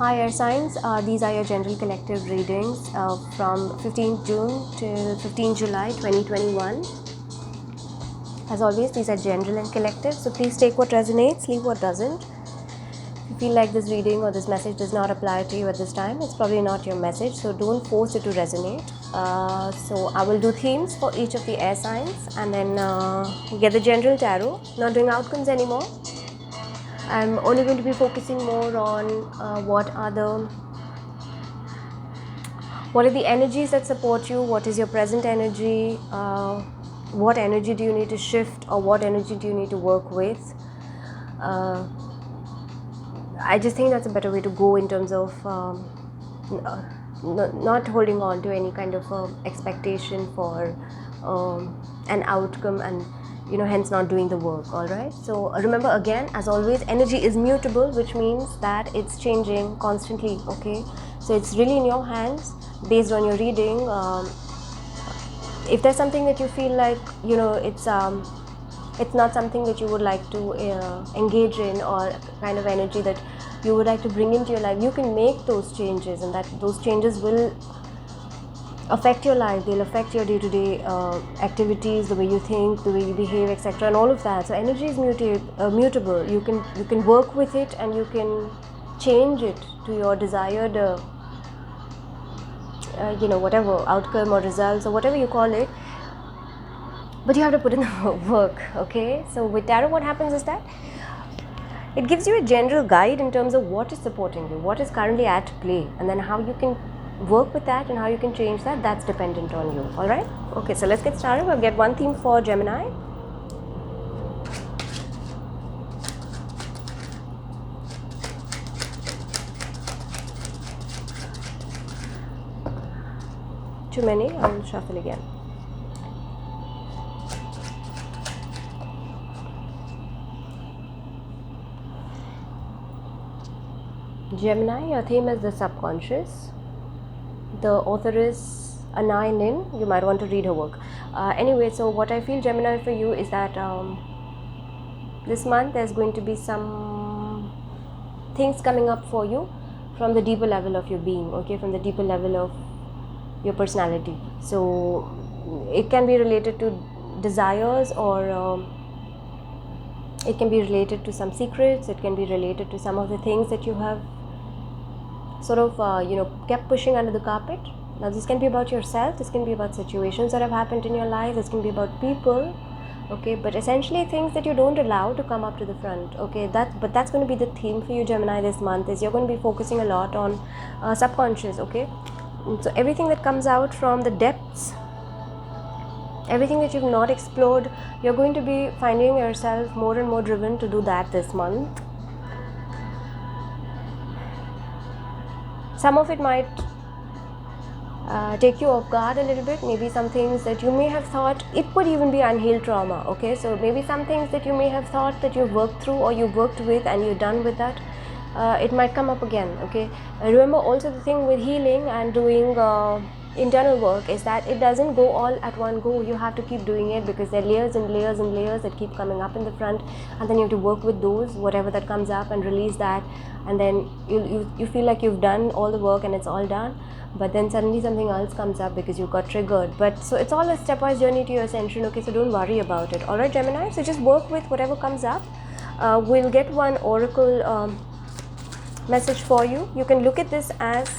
Hi Air Signs, these are your general collective readings from 15th June till 15th July 2021. As always, these are general and collective, so please take what resonates, leave what doesn't. If you feel like this reading or this message does not apply to you at this time, it's probably not your message, so don't force it to resonate. So I will do themes for each of the air signs and then get the general tarot, not doing outcomes anymore. I'm only going to be focusing more on what are the energies that support you, what is your present energy, what energy do you need to shift or what energy do you need to work with. I just think that's a better way to go in terms of not holding on to any kind of expectation for an outcome and hence not doing the work. All right, so remember, again, as always, energy is mutable, which means that it's changing constantly. Okay, so it's really in your hands based on your reading. If there's something that you feel like it's not something that you would like to engage in, or kind of energy that you would like to bring into your life, you can make those changes, and that those changes will affect your life. They'll affect your day-to-day activities, the way you think, the way you behave, etc., and all of that. So energy is mutable. You can work with it and you can change it to your desired whatever outcome or results or whatever you call it, but you have to put in the work. Okay, so with tarot, what happens is that it gives you a general guide in terms of what is supporting you, what is currently at play, and then how you can work with that and how you can change that. That's dependent on you. All right, okay, so let's get started. We'll get one theme for Gemini. Too many, I'll shuffle again. Gemini, your theme is the subconscious. The author is Anai Nin. You might want to read her work. Anyway, so what I feel, Gemini, for you is that this month there's going to be some things coming up for you from the deeper level of your being, okay, from the deeper level of your personality. So it can be related to desires, or it can be related to some secrets. It can be related to some of the things that you have sort of kept pushing under the carpet. Now this can be about yourself, this can be about situations that have happened in your life, this can be about people, okay, but essentially things that you don't allow to come up to the front. Okay, that's going to be the theme for you, Gemini, this month. Is you're going to be focusing a lot on subconscious. Okay, so everything that comes out from the depths, everything that you've not explored, you're going to be finding yourself more and more driven to do that this month. Some of it might take you off guard a little bit. Maybe some things that you may have thought, it could even be unhealed trauma. Okay, so maybe some things that you may have thought that you've worked through or you've worked with and you're done with that, it might come up again. Okay, remember also the thing with healing and doing internal work is that it doesn't go all at one go. You have to keep doing it because there are layers and layers and layers that keep coming up in the front, and then you have to work with those, whatever that comes up, and release that, and then you feel like you've done all the work and it's all done, but then suddenly something else comes up because you got triggered. But so it's all a stepwise journey to your ascension. Okay, so don't worry about it. All right, Gemini, so just work with whatever comes up. We'll get one oracle message for you. You can look at this as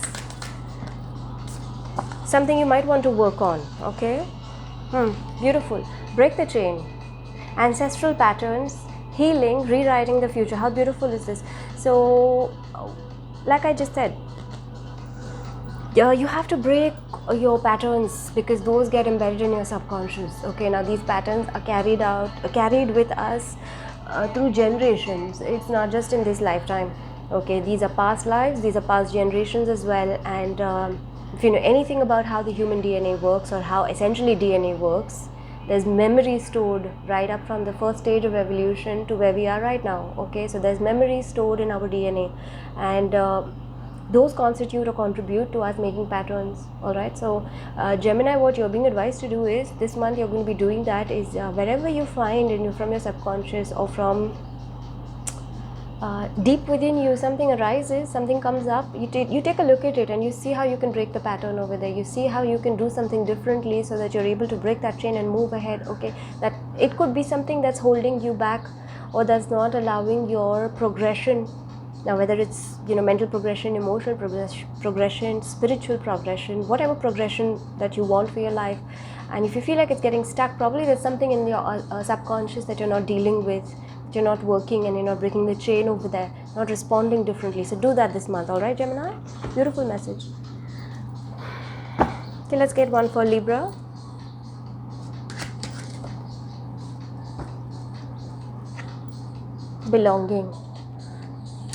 something you might want to work on. Okay, beautiful. Break the chain, ancestral patterns, healing, rewriting the future. How beautiful is this? So like I just said, you have to break your patterns because those get embedded in your subconscious. Okay, now these patterns are carried with us through generations. It's not just in this lifetime. Okay, these are past lives, these are past generations as well. And if you know anything about how the human DNA works, or how essentially DNA works, there's memory stored right up from the first stage of evolution to where we are right now. Okay, so there's memory stored in our DNA, and those constitute or contribute to us making patterns. All right, so Gemini, what you're being advised to do is this month you're going to be doing that is wherever you find from your subconscious or from deep within you something arises, something comes up, you take a look at it and you see how you can break the pattern over there, you see how you can do something differently so that you're able to break that chain and move ahead. Okay, that it could be something that's holding you back or that's not allowing your progression. Now whether it's mental progression, emotional progression, spiritual progression, whatever progression that you want for your life, and if you feel like it's getting stuck, probably there's something in your subconscious that you're not dealing with, that you're not working, and you're not breaking the chain over there, not responding differently. So do that this month. All right, Gemini? Beautiful message. Okay, let's get one for Libra. Belonging.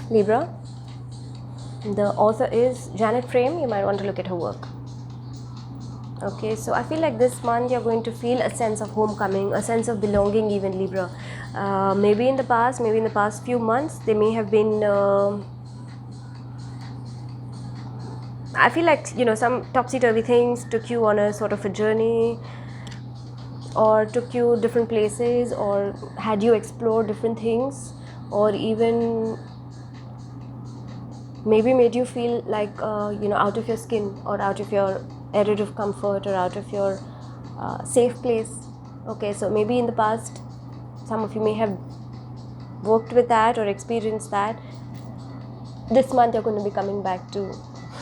Libra, the author is Janet Frame. You might want to look at her work. Okay, so I feel like this month you're going to feel a sense of homecoming, a sense of belonging, even Libra. Maybe in the past few months, there may have been I feel like some topsy-turvy things took you on a sort of a journey, or took you different places, or had you explore different things, or even maybe made you feel like out of your skin, or out of your area of comfort, or out of your safe place. Okay, so maybe in the past some of you may have worked with that or experienced that. This month you're going to be coming back to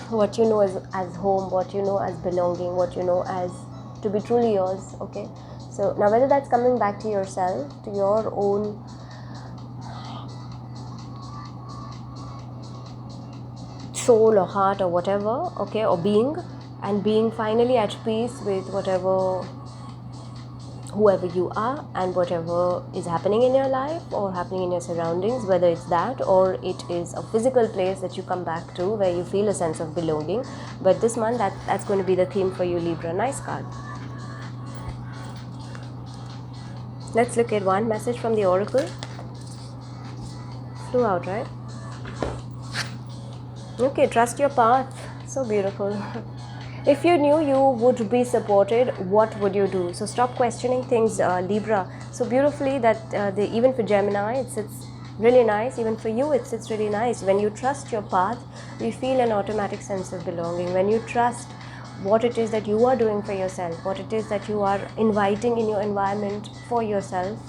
what you know as home, what you know as belonging, what you know as to be truly yours. Okay, so now whether that's coming back to yourself, to your own soul or heart or whatever, okay, or being, and being finally at peace with whoever you are and whatever is happening in your life or happening in your surroundings, whether it's that or it is a physical place that you come back to where you feel a sense of belonging. But this month that's going to be the theme for you, Libra. Nice card. Let's look at one message from the oracle. Flew out, right? Okay, trust your path. So beautiful. If you knew you would be supported, what would you do? So stop questioning things, Libra. So beautifully that even for Gemini, it sits really nice. Even for you, it sits really nice. When you trust your path, you feel an automatic sense of belonging. When you trust what it is that you are doing for yourself, what it is that you are inviting in your environment for yourself.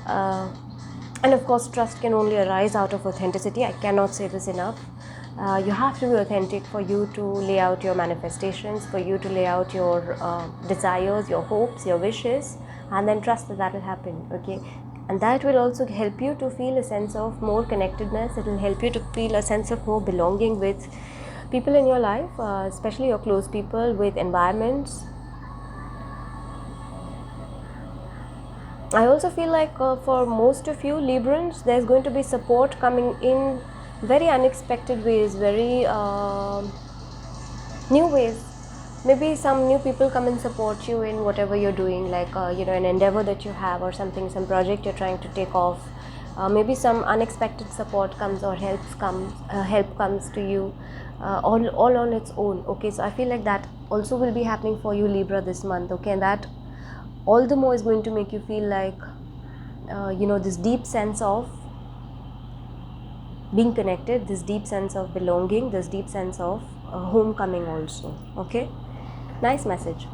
And of course, trust can only arise out of authenticity. I cannot say this enough. You have to be authentic for you to lay out your manifestations, for you to lay out your desires, your hopes, your wishes, and then trust that will happen. Okay, and that will also help you to feel a sense of more connectedness. It will help you to feel a sense of more belonging with people in your life, especially your close people, with environments. I also feel like for most of you Librans, there's going to be support coming in very unexpected ways, very new ways. Maybe some new people come and support you in whatever you're doing, like an endeavor that you have or something, some project you're trying to take off. Maybe some unexpected support comes or help comes to you, all on its own. Okay, so I feel like that also will be happening for you, Libra, this month. Okay, and that all the more is going to make you feel like this deep sense of being connected, this deep sense of belonging, this deep sense of homecoming also. Okay, nice message.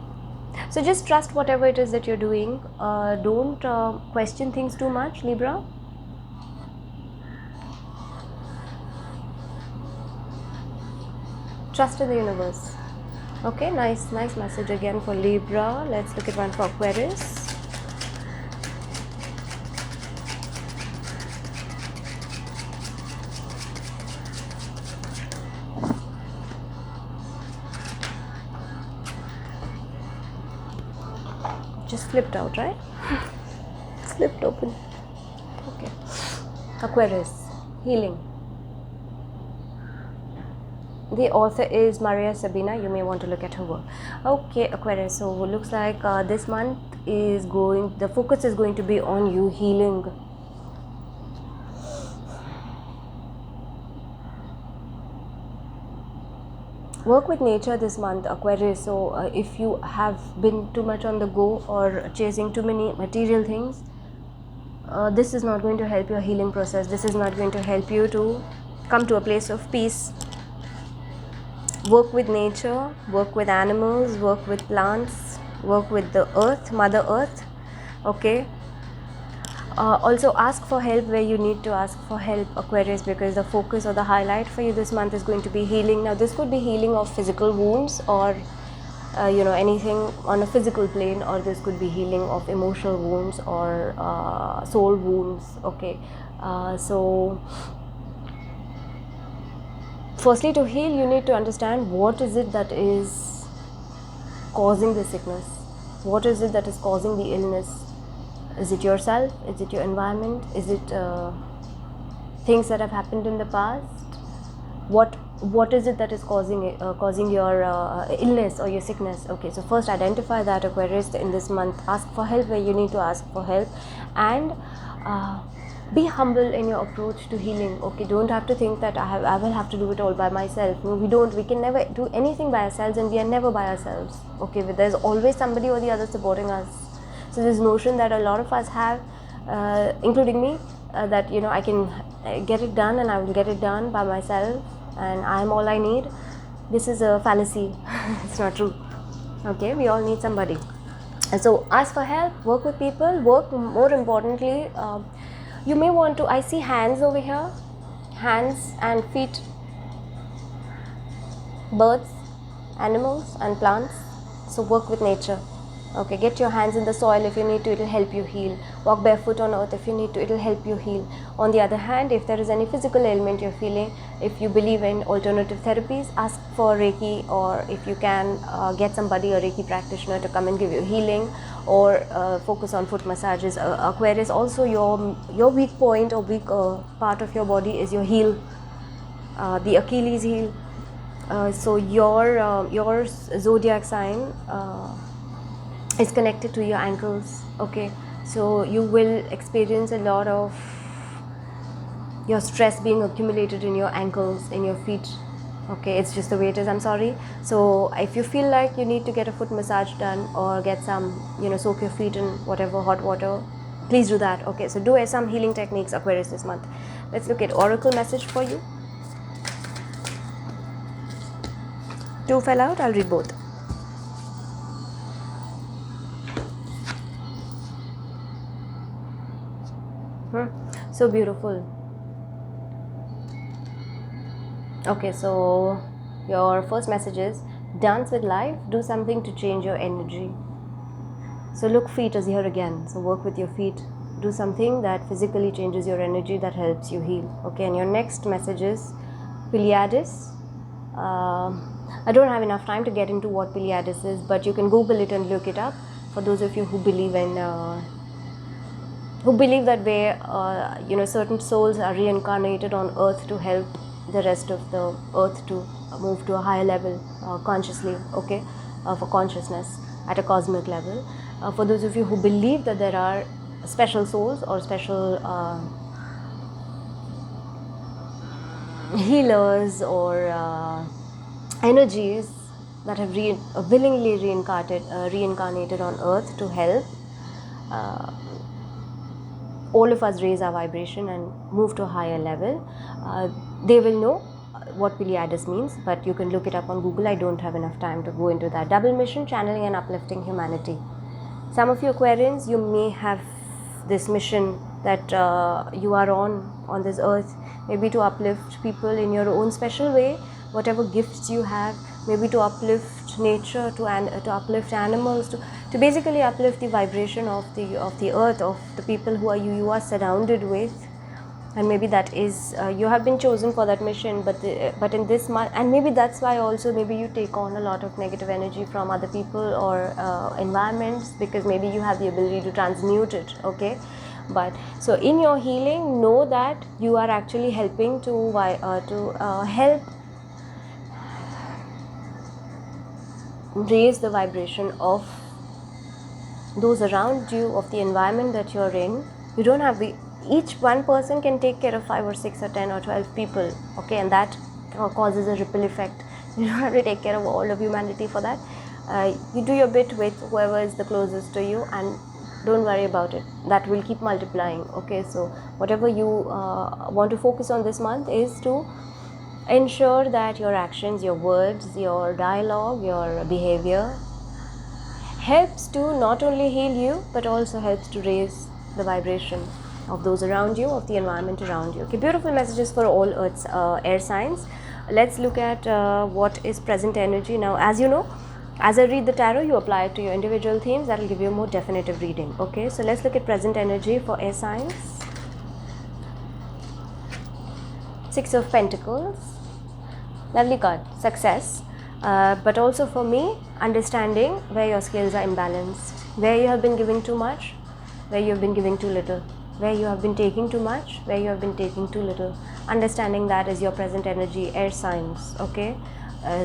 So just trust whatever it is that you're doing. Don't question things too much, Libra. Trust in the universe. Okay, nice message again for Libra. Let's look at one for Aquarius. Just flipped out, right? Flipped open. Okay. Aquarius, healing. The author is Maria Sabina. You may want to look at her work. Okay, Aquarius. So looks like this month the focus is going to be on you healing. Work with nature this month, Aquarius. So if you have been too much on the go or chasing too many material things, this is not going to help your healing process. This is not going to help you to come to a place of peace. Work with nature, work with animals, work with plants, work with the earth, Mother Earth. Okay. Also ask for help where you need to ask for help, Aquarius, because the focus or the highlight for you this month is going to be healing. Now this could be healing of physical wounds, or anything on a physical plane, or this could be healing of emotional wounds or soul wounds. Okay. So firstly, to heal, you need to understand what is it that is causing the sickness. What is it that is causing the illness? Is it yourself? Is it your environment? Is it things that have happened in the past? What is it that is causing your illness or your sickness? Okay, so first identify that, Aquarius, in this month. Ask for help where you need to ask for help, and be humble in your approach to healing. Okay, don't have to think that I will have to do it all by myself. No, we don't. We can never do anything by ourselves, and we are never by ourselves. Okay, but there's always somebody or the other supporting us. So this notion that a lot of us have, including me, that I can get it done and I will get it done by myself and I'm all I need, this is a fallacy. It's not true. Okay, we all need somebody. And so ask for help, work with people, work, more importantly, you may want to, I see hands over here, hands and feet, birds, animals and plants. So work with nature. Okay, get your hands in the soil if you need to, it will help you heal. Walk barefoot on earth if you need to, it will help you heal. On the other hand, if there is any physical ailment you're feeling, if you believe in alternative therapies, ask for Reiki, or if you can get somebody, a Reiki practitioner, to come and give you healing, or focus on foot massages. Aquarius, also your weak point or weak part of your body is your heel, the Achilles heel. So your zodiac sign is connected to your ankles. Okay, so you will experience a lot of your stress being accumulated in your ankles, in your feet. Okay, it's just the way it is, I'm sorry. So if you feel like you need to get a foot massage done, or get some, soak your feet in whatever hot water, please do that. Okay, so do some healing techniques, Aquarius, this month. Let's look at oracle message for you. 2 fell out, I'll read both. So beautiful. Okay, so your first message is dance with life, do something to change your energy. So look, feet is here again. So work with your feet, do something that physically changes your energy, that helps you heal. Okay, and your next message is Pleiades. I don't have enough time to get into what Pleiades is, but you can Google it and look it up. For those of you who believe in that way, certain souls are reincarnated on earth to help the rest of the earth to move to a higher level consciously, okay, for consciousness at a cosmic level. For those of you who believe that there are special souls or special healers or energies that have willingly reincarnated on earth to help all of us raise our vibration and move to a higher level, they will know what Pleiades means, but you can look it up on Google. I don't have enough time to go into that. Double mission, channeling and uplifting humanity. Some of you Aquarians, you may have this mission that you are on this earth, maybe to uplift people in your own special way, whatever gifts you have, maybe to uplift nature, to uplift animals, to basically uplift the vibration of the earth, of the people who you are surrounded with. And maybe that is you have been chosen for that mission, but in this month, and maybe that's why also maybe you take on a lot of negative energy from other people or environments, because maybe you have the ability to transmute it. Okay, but so in your healing, know that you are actually helping to help raise the vibration of those around you, of the environment that you're in. You don't have each one person can take care of 5 or 6 or 10 or 12 people, okay, and that causes a ripple effect. You don't have to take care of all of humanity for that. You do your bit with whoever is the closest to you, and don't worry about it, that will keep multiplying. Okay, so whatever you want to focus on this month is to ensure that your actions, your words, your dialogue, your behavior helps to not only heal you but also helps to raise the vibration of those around you, of the environment around you. Okay, beautiful messages for all Earth's air signs. Let's look at what is present energy now. As you know, as I read the tarot, you apply it to your individual themes. That will give you a more definitive reading. Okay, so let's look at present energy for air signs. Six of Pentacles. Lovely card, success. But also for me, understanding where your skills are imbalanced, where you have been giving too much, where you have been giving too little, where you have been taking too much, where you have been taking too little. Understanding that is your present energy, air signs. Okay,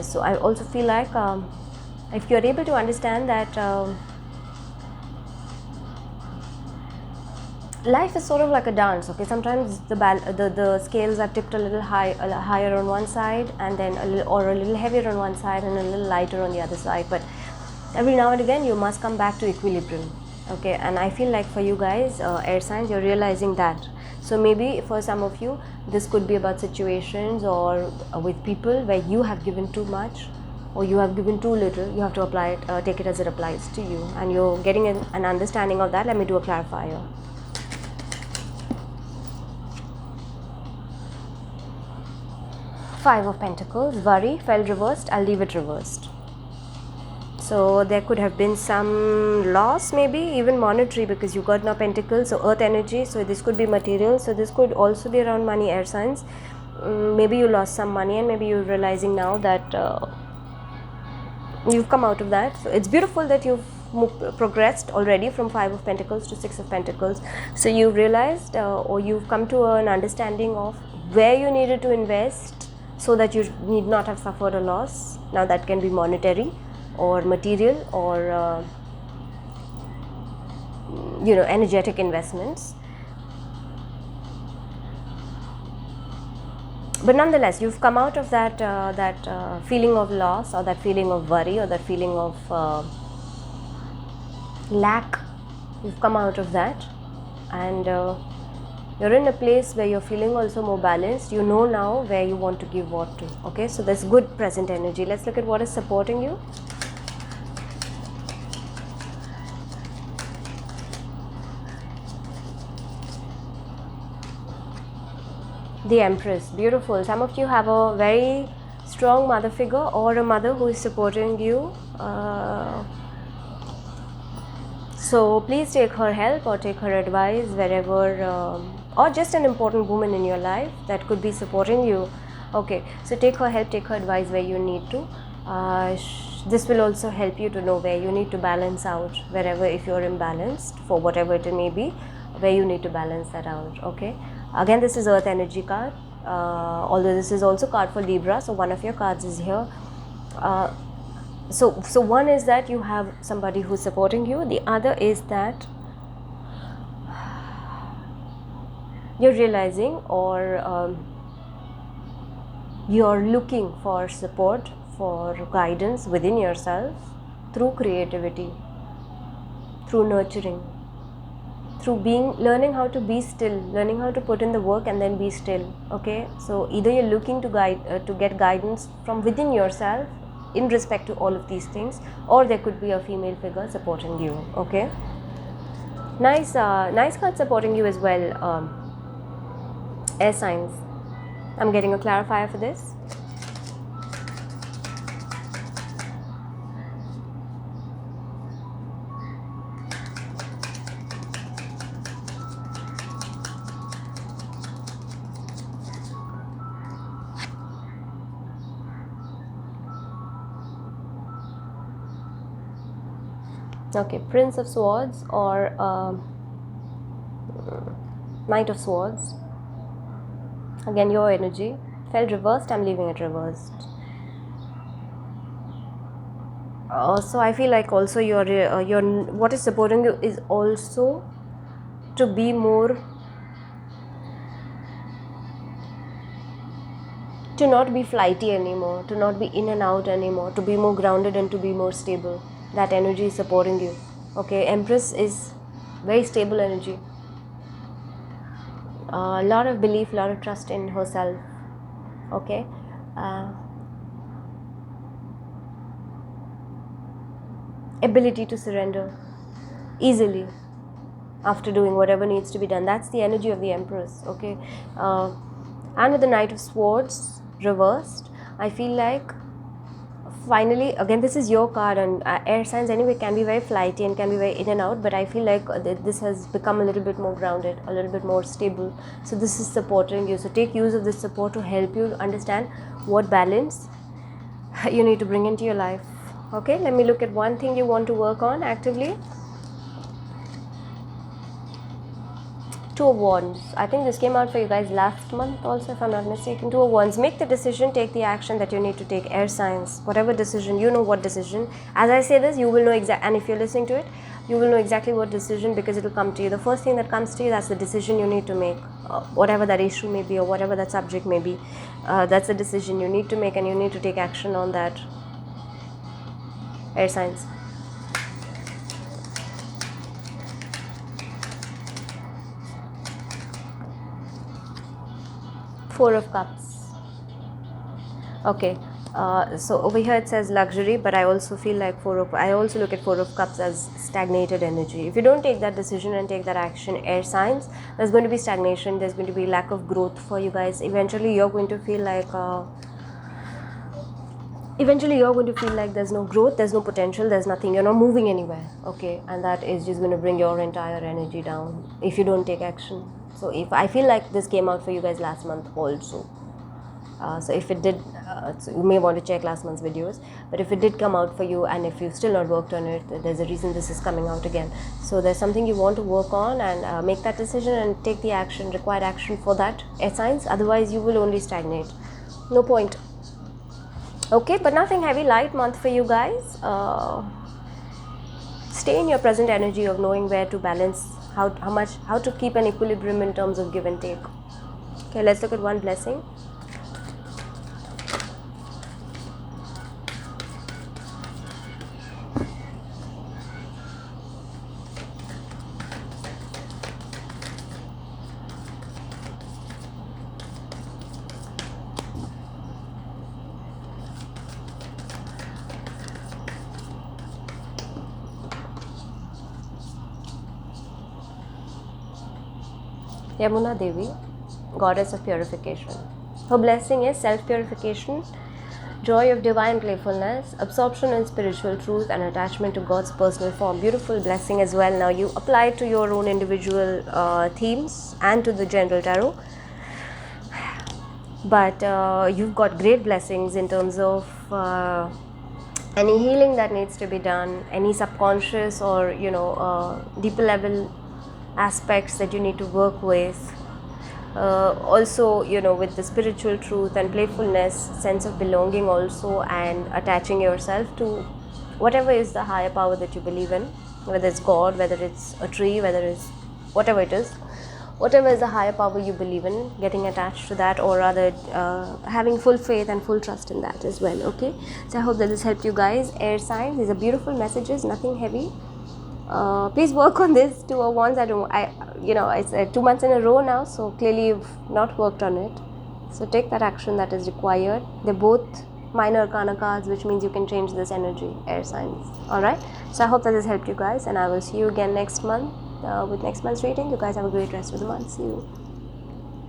so I also feel like if you are able to understand that life is sort of like a dance. Okay, sometimes the scales are tipped a little higher on one side, and then a little heavier on one side and a little lighter on the other side, but every now and again you must come back to equilibrium. Okay, and I feel like for you guys, air signs, you're realizing that. So maybe for some of you this could be about situations or with people where you have given too much or you have given too little. You have to apply it, take it as it applies to you, and you're getting an understanding of that. Let me do a clarifier. Five of Pentacles, worry, fell reversed. I'll leave it reversed. So there could have been some loss, maybe even monetary, because you got now Pentacles, so earth energy, so this could be material, so this could also be around money, air signs. Maybe you lost some money and maybe you're realizing now that you've come out of that. So it's beautiful that you've progressed already from Five of Pentacles to Six of Pentacles. So you've realized or you've come to an understanding of where you needed to invest so that you need not have suffered a loss. Now that can be monetary or material or energetic investments. But nonetheless, you've come out of that feeling of loss or that feeling of worry or that feeling of lack. You've come out of that, and you're in a place where you're feeling also more balanced. You know now where you want to give what to. Okay, so there's good present energy. Let's look at what is supporting you. The Empress, beautiful. Some of you have a very strong mother figure or a mother who is supporting you. So please take her help or take her advice wherever, or just an important woman in your life that could be supporting you. Okay, so take her help, take her advice where you need to. This will also help you to know where you need to balance out, wherever, if you're imbalanced for whatever it may be, where you need to balance that out. Okay, again, this is earth energy card, although this is also card for Libra, so one of your cards is here. So one is that you have somebody who's supporting you. The other is that you're realizing or you're looking for support, for guidance within yourself through creativity, through nurturing, through learning how to be still, learning how to put in the work and then be still. Okay, so either you're looking to get guidance from within yourself in respect to all of these things, or there could be a female figure supporting you. Okay, nice card supporting you as well. Air signs, I'm getting a clarifier for this. Okay, Prince of Swords or Knight of Swords. Again, your energy fell reversed. I'm leaving it reversed. So I feel like also your what is supporting you is also to be more, to not be flighty anymore, to not be in and out anymore, to be more grounded and to be more stable. That energy is supporting you. Okay, Empress is very stable energy. A lot of belief, a lot of trust in herself. Okay. Ability to surrender easily after doing whatever needs to be done. That's the energy of the Empress. Okay. And with the Knight of Swords reversed, I feel like finally, again, this is your card, and air signs anyway can be very flighty and can be very in and out, but I feel like this has become a little bit more grounded, a little bit more stable. So this is supporting you. So take use of this support to help you understand what balance you need to bring into your life. Okay, let me look at one thing you want to work on actively. Two of Wands. I think this came out for you guys last month also, if I'm not mistaken. Two of Wands. Make the decision, take the action that you need to take. Air signs, whatever decision, you know what decision. As I say this, you will know exactly, and if you're listening to it, you will know exactly what decision, because it will come to you. The first thing that comes to you, that's the decision you need to make. Whatever that issue may be or whatever that subject may be, that's the decision you need to make, and you need to take action on that. Air signs. Four of Cups. Okay, so over here it says luxury, but I also feel like I also look at Four of Cups as stagnated energy. If you don't take that decision and take that action, air signs, there's going to be stagnation. There's going to be lack of growth for you guys. Eventually you're going to feel like there's no growth, there's no potential, there's nothing, you're not moving anywhere. Okay, and that is just going to bring your entire energy down if you don't take action. So if I feel like this came out for you guys last month also, so if it did, so you may want to check last month's videos, but if it did come out for you and if you've still not worked on it, there's a reason this is coming out again. So there's something you want to work on, and make that decision and take the action, required action for that, air signs. Otherwise you will only stagnate, no point. Okay, but nothing heavy, light month for you guys. Stay in your present energy of knowing where to balance, how to keep an equilibrium in terms of give and take. Okay, let's look at one blessing. Yamuna Devi, goddess of purification. Her blessing is self-purification, joy of divine playfulness, absorption in spiritual truth, and attachment to God's personal form. Beautiful blessing as well. Now you apply it to your own individual themes and to the general tarot. But you've got great blessings in terms of any healing that needs to be done, any subconscious or deeper level aspects that you need to work with. Also, with the spiritual truth and playfulness, sense of belonging also, and attaching yourself to whatever is the higher power that you believe in, whether it's God, whether it's a tree, whether it's whatever it is, whatever is the higher power you believe in, getting attached to that, or rather having full faith and full trust in that as well. Okay, so I hope that this helped you guys. Air signs, these are beautiful messages, nothing heavy. Please work on this. Two of Wands. It's 2 months in a row now, so clearly you've not worked on it. So take that action that is required. They're both minor arcana cards, which means you can change this energy. Air signs. All right. So I hope that this helped you guys, and I will see you again next month with next month's reading. You guys have a great rest of the month. See you.